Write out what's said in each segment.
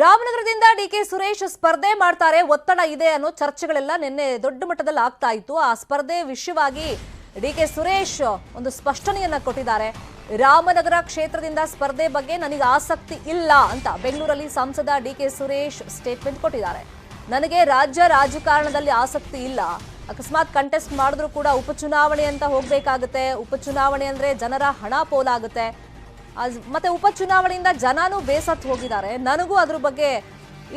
ರಾಮನಗರದಿಂದ DK Suresh ಸ್ಪರ್ಧೆ ಮಾಡ್ತಾರೆ, ಒತ್ತಡ ಇದೆ ಅನ್ನೋ ಚರ್ಚೆಗಳೆಲ್ಲ ನಿನ್ನೆ ದೊಡ್ಡ ಮಟ್ಟದಲ್ಲಿ ಆಗ್ತಾ ಇತ್ತು. ಆ ಸ್ಪರ್ಧೆ ವಿಷಯವಾಗಿ ಡಿಕೆ ಸುರೇಶ್ ಒಂದು ಸ್ಪಷ್ಟನೆಯನ್ನ ಕೊಟ್ಟಿದ್ದಾರೆ. ರಾಮನಗರ ಕ್ಷೇತ್ರದಿಂದ ಸ್ಪರ್ಧೆ ಬಗ್ಗೆ ನನಗೆ ಆಸಕ್ತಿ ಇಲ್ಲ ಅಂತ ಬೆಂಗಳೂರಲ್ಲಿ ಸಂಸದ ಡಿಕೆ ಸುರೇಶ್ ಸ್ಟೇಟ್ಮೆಂಟ್ ಕೊಟ್ಟಿದ್ದಾರೆ. ನನಗೆ ರಾಜ್ಯ ರಾಜಕಾರಣದಲ್ಲಿ ಆಸಕ್ತಿ ಇಲ್ಲ, ಅಕಸ್ಮಾತ್ ಕಂಟೆಸ್ಟ್ ಮಾಡಿದ್ರು ಕೂಡ ಉಪಚುನಾವಣೆ ಅಂತ ಹೋಗ್ಬೇಕಾಗುತ್ತೆ. ಉಪಚುನಾವಣೆ ಅಂದ್ರೆ ಜನರ ಹಣ ಪೋಲಾಗುತ್ತೆ, ಮತ್ತೆ ಉಪಚುನಾವಣೆಯಿಂದ ಜನನೂ ಬೇಸತ್ತು ಹೋಗಿದ್ದಾರೆ. ನನಗೂ ಅದ್ರ ಬಗ್ಗೆ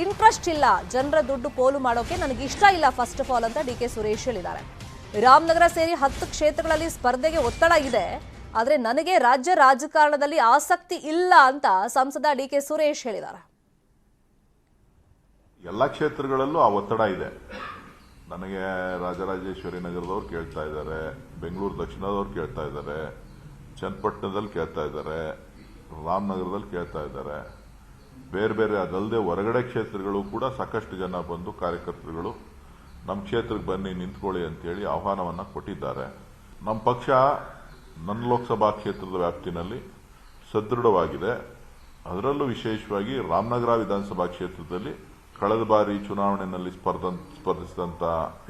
ಇಂಟ್ರೆಸ್ಟ್ ಇಲ್ಲ, ಜನರ ದುಡ್ಡು ಪೋಲು ಮಾಡೋಕೆ ನನಗೆ ಇಷ್ಟ ಇಲ್ಲ ಫಸ್ಟ್ ಆಫ್ ಆಲ್ ಅಂತ ಡಿಕೆ ಸುರೇಶ್ ಹೇಳಿದ್ದಾರೆ. ರಾಮನಗರ ಸೇರಿ 10 ಕ್ಷೇತ್ರಗಳಲ್ಲಿ ಸ್ಪರ್ಧೆಗೆ ಒತ್ತಡ ಇದೆ, ಆದರೆ ನನಗೆ ರಾಜ್ಯ ರಾಜಕಾರಣದಲ್ಲಿ ಆಸಕ್ತಿ ಇಲ್ಲ ಅಂತ ಸಂಸದ ಡಿಕೆ ಸುರೇಶ್ ಹೇಳಿದ್ದಾರೆ. ಎಲ್ಲ ಕ್ಷೇತ್ರಗಳಲ್ಲೂ ಆ ಒತ್ತಡ ಇದೆ. ನನಗೆ ರಾಜರಾಜೇಶ್ವರಿ ನಗರದವ್ರು ಕೇಳ್ತಾ ಇದ್ದಾರೆ, ಬೆಂಗಳೂರು ದಕ್ಷಿಣದವ್ರು ಕೇಳ್ತಾ ಇದ್ದಾರೆ, ಚನ್ನಪಟ್ಟಣದಲ್ಲಿ ಕೇಳ್ತಾ ಇದ್ದಾರೆ, ರಾಮನಗರದಲ್ಲಿ ಕೇಳ್ತಾ ಇದ್ದಾರೆ. ಬೇರೆ ಬೇರೆ ಅದಲ್ಲದೆ ಹೊರಗಡೆ ಕ್ಷೇತ್ರಗಳು ಕೂಡ ಸಾಕಷ್ಟು ಜನ ಬಂದು ಕಾರ್ಯಕರ್ತರುಗಳು ನಮ್ಮ ಕ್ಷೇತ್ರಕ್ಕೆ ಬನ್ನಿ ನಿಂತ್ಕೊಳ್ಳಿ ಅಂತೇಳಿ ಆಹ್ವಾನವನ್ನ ಕೊಟ್ಟಿದ್ದಾರೆ. ನಮ್ಮ ಪಕ್ಷ ನನ್ನ ಲೋಕಸಭಾ ಕ್ಷೇತ್ರದ ವ್ಯಾಪ್ತಿನಲ್ಲಿ ಸದೃಢವಾಗಿದೆ. ಅದರಲ್ಲೂ ವಿಶೇಷವಾಗಿ ರಾಮನಗರ ವಿಧಾನಸಭಾ ಕ್ಷೇತ್ರದಲ್ಲಿ ಕಳೆದ ಬಾರಿ ಚುನಾವಣೆಯಲ್ಲಿ ಸ್ಪರ್ಧಿಸಿದಂತ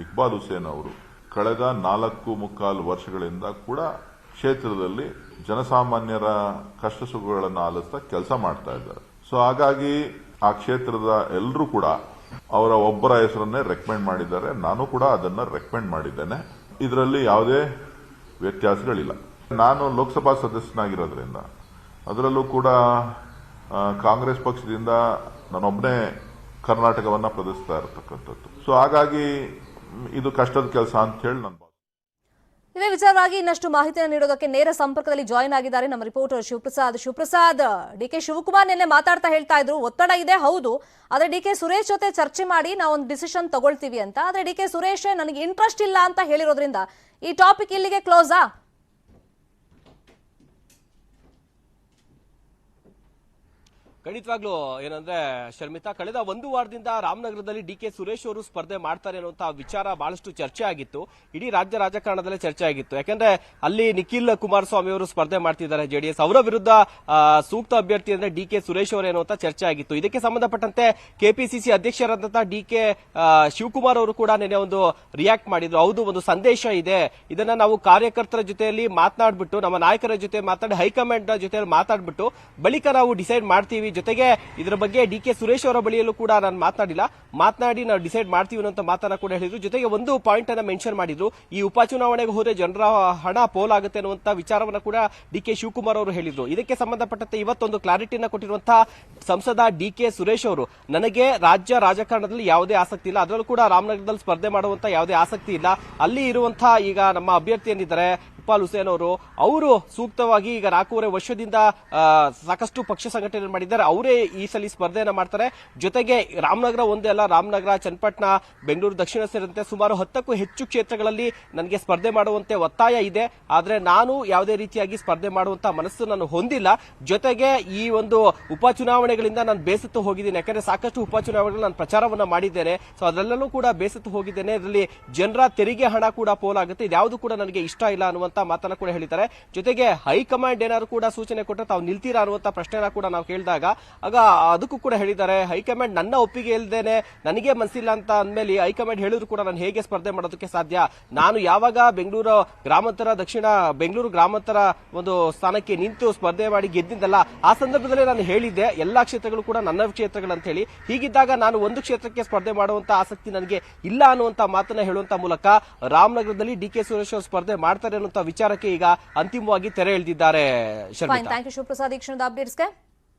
ಇಕ್ಬಾಲ್ ಹುಸೇನ್ ಅವರು ಕಳೆದ 4.25 ವರ್ಷಗಳಿಂದ ಕೂಡ ಕ್ಷೇತ್ರದಲ್ಲಿ ಜನಸಾಮಾನ್ಯರ ಕಷ್ಟ ಸುಖಗಳನ್ನು ಆಲಿಸ್ತಾ ಕೆಲಸ ಮಾಡ್ತಾ ಇದ್ದಾರೆ. ಸೊ ಹಾಗಾಗಿ ಆ ಕ್ಷೇತ್ರದ ಎಲ್ಲರೂ ಕೂಡ ಅವರ ಒಬ್ಬರ ಹೆಸರನ್ನೇ ರೆಕಮೆಂಡ್ ಮಾಡಿದ್ದಾರೆ. ನಾನು ಕೂಡ ಅದನ್ನ ರೆಕಮೆಂಡ್ ಮಾಡಿದ್ದೇನೆ. ಇದರಲ್ಲಿ ಯಾವುದೇ ವ್ಯತ್ಯಾಸಗಳಿಲ್ಲ. ನಾನು ಲೋಕಸಭಾ ಸದಸ್ಯನಾಗಿರೋದ್ರಿಂದ, ಅದರಲ್ಲೂ ಕೂಡ ಕಾಂಗ್ರೆಸ್ ಪಕ್ಷದಿಂದ ನಾನೊಬ್ಬನೇ ಕರ್ನಾಟಕವನ್ನ ಪ್ರದರ್ಶಿಸ್ತಾ ಇರತಕ್ಕಂಥದ್ದು. ಸೊ ಹಾಗಾಗಿ ಇದು ಕಷ್ಟದ ಕೆಲಸ ಅಂತ ಹೇಳಿ ನಾನು ಇದೇ ವಿಚಾರವಾಗಿ ಇನ್ನಷ್ಟು ಮಾಹಿತಿಯನ್ನು ನೀಡೋದಕ್ಕೆ ನೇರ ಸಂಪರ್ಕದಲ್ಲಿ ಜಾಯಿನ್ ಆಗಿದ್ದಾರೆ ನಮ್ಮ ರಿಪೋರ್ಟರ್ ಶಿವಪ್ರಸಾದ್. ಡಿಕೆ ಶಿವಕುಮಾರ್ ನಿನ್ನೆ ಮಾತಾಡ್ತಾ ಹೇಳ್ತಾ ಇದ್ರು, ಒತ್ತಡ ಇದೆ ಹೌದು, ಆದ್ರೆ ಡಿಕೆ ಸುರೇಶ್ ಜೊತೆ ಚರ್ಚೆ ಮಾಡಿ ನಾವೊಂದು ಡಿಸಿಷನ್ ತಗೊಳ್ತೀವಿ ಅಂತ. ಆದ್ರೆ ಡಿಕೆ ಸುರೇಶ್ ನನಗೆ ಇಂಟ್ರೆಸ್ಟ್ ಇಲ್ಲ ಅಂತ ಹೇಳಿರೋದ್ರಿಂದ ಈ ಟಾಪಿಕ್ ಇಲ್ಲಿಗೆ ಕ್ಲೋಸಾ? ಖಂಡಿತವಾಗ್ಲೂ ಏನಂದ್ರೆ ಶರ್ಮಿತಾ, ಕಳೆದ 1 ವಾರದಿಂದ ರಾಮನಗರದಲ್ಲಿ ಡಿಕೆ ಸುರೇಶ್ ಅವರು ಸ್ಪರ್ಧೆ ಮಾಡ್ತಾರೆ ಅನ್ನುವಂತಹ ವಿಚಾರ ಬಹಳಷ್ಟು ಚರ್ಚೆ ಆಗಿತ್ತು. ಇಡೀ ರಾಜ್ಯ ರಾಜಕಾರಣದಲ್ಲೇ ಚರ್ಚೆ ಆಗಿತ್ತು. ಯಾಕಂದ್ರೆ ಅಲ್ಲಿ ನಿಖಿಲ್ ಕುಮಾರಸ್ವಾಮಿ ಅವರು ಸ್ಪರ್ಧೆ ಮಾಡ್ತಿದ್ದಾರೆ ಜೆಡಿಎಸ್, ಅವರ ವಿರುದ್ಧ ಸೂಕ್ತ ಅಭ್ಯರ್ಥಿ ಅಂದ್ರೆ ಡಿಕೆ ಸುರೇಶ್ ಅವರೇ ಅನ್ನುವಂತ ಚರ್ಚೆ ಆಗಿತ್ತು. ಇದಕ್ಕೆ ಸಂಬಂಧಪಟ್ಟಂತೆ ಕೆಪಿಸಿಸಿ ಅಧ್ಯಕ್ಷರಾದಂತಹ ಡಿಕೆ ಶಿವಕುಮಾರ್ ಅವರು ಕೂಡ ನಿನ್ನೆ ಒಂದು ರಿಯಾಕ್ಟ್ ಮಾಡಿದ್ರು. ಹೌದು, ಒಂದು ಸಂದೇಶ ಇದೆ, ಇದನ್ನ ನಾವು ಕಾರ್ಯಕರ್ತರ ಜೊತೆಯಲ್ಲಿ ಮಾತನಾಡ್ಬಿಟ್ಟು, ನಮ್ಮ ನಾಯಕರ ಜೊತೆ ಮಾತಾಡಿ, ಹೈಕಮಾಂಡ್ ಜೊತೆ ಮಾತಾಡ್ಬಿಟ್ಟು ಬಳಿಕ ನಾವು ಡಿಸೈಡ್ ಮಾಡ್ತೀವಿ. ಜೊತೆಗೆ ಇದರ ಬಗ್ಗೆ ಡಿಕೆ ಸುರೇಶ್ ಅವರ ಬಳಿಯಲ್ಲೂ ಕೂಡ ನಾನು ಮಾತನಾಡಿ ನಾವು ಡಿಸೈಡ್ ಮಾಡ್ತೀವಿ ಅನ್ನೋ ಮಾತನ್ನ ಕೂಡ ಹೇಳಿದ್ರು. ಜೊತೆಗೆ ಒಂದು ಪಾಯಿಂಟ್ ಅನ್ನ ಮೆನ್ಷನ್ ಮಾಡಿದ್ರು, ಈ ಉಪಚುನಾವಣೆಗೆ ಹೋದ್ರೆ ಜನರ ಹಣ ಪೋಲಾಗುತ್ತೆ ಅನ್ನುವಂತ ವಿಚಾರವನ್ನ ಕೂಡ ಡಿಕೆ ಶಿವಕುಮಾರ್ ಅವರು ಹೇಳಿದ್ರು. ಇದಕ್ಕೆ ಸಂಬಂಧಪಟ್ಟಂತೆ ಇವತ್ತೊಂದು ಕ್ಲಾರಿಟಿಯನ್ನ ಕೊಟ್ಟಿರುವಂತಹ ಸಂಸದ ಡಿಕೆ ಸುರೇಶ್ ಅವರು, ನನಗೆ ರಾಜ್ಯ ರಾಜಕಾರಣದಲ್ಲಿ ಯಾವುದೇ ಆಸಕ್ತಿ ಇಲ್ಲ, ಅದರಲ್ಲೂ ಕೂಡ ರಾಮನಗರದಲ್ಲಿ ಸ್ಪರ್ಧೆ ಮಾಡುವಂತ ಯಾವುದೇ ಆಸಕ್ತಿ ಇಲ್ಲ. ಅಲ್ಲಿ ಇರುವಂತಹ ಈಗ ನಮ್ಮ ಅಭ್ಯರ್ಥಿ ಏನಿದ್ದಾರೆ ಇಕ್ಬಾಲ್ ಹುಸೇನ್ ಅವರು ಸೂಕ್ತವಾಗಿ ಈಗ 4.5 ವರ್ಷದಿಂದ ಸಾಕಷ್ಟು ಪಕ್ಷ ಸಂಘಟನೆ ಮಾಡಿದ್ದಾರೆ, ಅವರೇ ಈ ಸಲ ಸ್ಪರ್ಧೆಯನ್ನ ಮಾಡ್ತಾರೆ. ಜೊತೆಗೆ ರಾಮನಗರ ಒಂದೇ ಅಲ್ಲ, ರಾಮನಗರ, ಚನ್ನಪಟ್ಟಣ, ಬೆಂಗಳೂರು ದಕ್ಷಿಣ ಸೇರಿದಂತೆ ಸುಮಾರು 10ಕ್ಕೂ ಹೆಚ್ಚು ಕ್ಷೇತ್ರಗಳಲ್ಲಿ ನನಗೆ ಸ್ಪರ್ಧೆ ಮಾಡುವಂತೆ ಒತ್ತಾಯ ಇದೆ. ಆದ್ರೆ ನಾನು ಯಾವುದೇ ರೀತಿಯಾಗಿ ಸ್ಪರ್ಧೆ ಮಾಡುವಂತ ಮನಸ್ಸು ನಾನು ಹೊಂದಿಲ್ಲ. ಜೊತೆಗೆ ಈ ಒಂದು ಉಪಚುನಾವಣೆಗಳಿಂದ ನಾನು ಬೇಸತ್ತು ಹೋಗಿದ್ದೀನಿ, ಯಾಕಂದ್ರೆ ಸಾಕಷ್ಟು ಉಪಚುನಾವಣೆಗಳು ನಾನು ಪ್ರಚಾರವನ್ನ ಮಾಡಿದ್ದೇನೆ. ಸೊ ಅದರಲ್ಲೂ ಕೂಡ ಬೇಸತ್ತು ಹೋಗಿದ್ದೇನೆ. ಇದರಲ್ಲಿ ಜನರ ತೆರಿಗೆ ಹಣ ಕೂಡ ಪೋಲಾಗುತ್ತೆ, ಇದ್ಯಾವುದು ಕೂಡ ನನಗೆ ಇಷ್ಟ ಇಲ್ಲ ಅನ್ನುವಂತ ಮಾತನ್ನ ಕೂಡ ಹೇಳಿದ್ದಾರೆ. ಜೊತೆಗೆ ಹೈಕಮಾಂಡ್ ಏನಾದ್ರು ಕೂಡ ಸೂಚನೆ ಕೊಟ್ಟರೆ ತಾವು ನಿಲ್ತೀರಾ ಅನ್ನುವಂತ ಪ್ರಶ್ನೆನ ಕೂಡ ನಾವು ಕೇಳಿದಾಗ ಆಗ ಅದಕ್ಕೂ ಕೂಡ ಹೇಳಿದ್ದಾರೆ, ಹೈಕಮಾಂಡ್ ನನ್ನ ಒಪ್ಪಿಗೆ ಇಲ್ಲದೇನೆ ನನಗೆ ಮನಸ್ಸಿಲ್ಲ ಅಂತ ಅಂದ್ಮೇಲೆ ಹೈಕಮಾಂಡ್ ಹೇಳಿದ್ರು ಕೂಡ ನಾನು ಹೇಗೆ ಸ್ಪರ್ಧೆ ಮಾಡೋದಕ್ಕೆ ಸಾಧ್ಯ? ನಾನು ಯಾವಾಗ ಬೆಂಗಳೂರು ಗ್ರಾಮಾಂತರ ಒಂದು ಸ್ಥಾನಕ್ಕೆ ನಿಂತು ಸ್ಪರ್ಧೆ ಮಾಡಿ ಗೆದ್ದಿದ್ದಲ್ಲ, ಆ ಸಂದರ್ಭದಲ್ಲಿ ನಾನು ಹೇಳಿದ್ದೆ ಎಲ್ಲಾ ಕ್ಷೇತ್ರಗಳು ಕೂಡ ನನ್ನ ಕ್ಷೇತ್ರಗಳಂತ ಹೇಳಿ. ಹೀಗಿದ್ದಾಗ ನಾನು ಒಂದು ಕ್ಷೇತ್ರಕ್ಕೆ ಸ್ಪರ್ಧೆ ಮಾಡುವಂತ ಆಸಕ್ತಿ ನನಗೆ ಇಲ್ಲ ಅನ್ನುವಂತ ಮಾತನ್ನ ಹೇಳುವಂತ ಮೂಲಕ ರಾಮನಗರದಲ್ಲಿ ಡಿಕೆ ಸುರೇಶ್ ಅವರು ಸ್ಪರ್ಧೆ ಮಾಡ್ತಾರೆ ಅನ್ನುವಂತ ವಿಚಾರಕ್ಕೆ ಈಗ ಅಂತಿಮವಾಗಿ ತೆರೆ ಎಳೆದಿದ್ದಾರೆ. ಥ್ಯಾಂಕ್ ಯು ಶಿವಪ್ರಸಾದ್ ಈ ಕ್ಷಣದ ಅಪ್ಡೇಟ್ಸ್ಗೆ.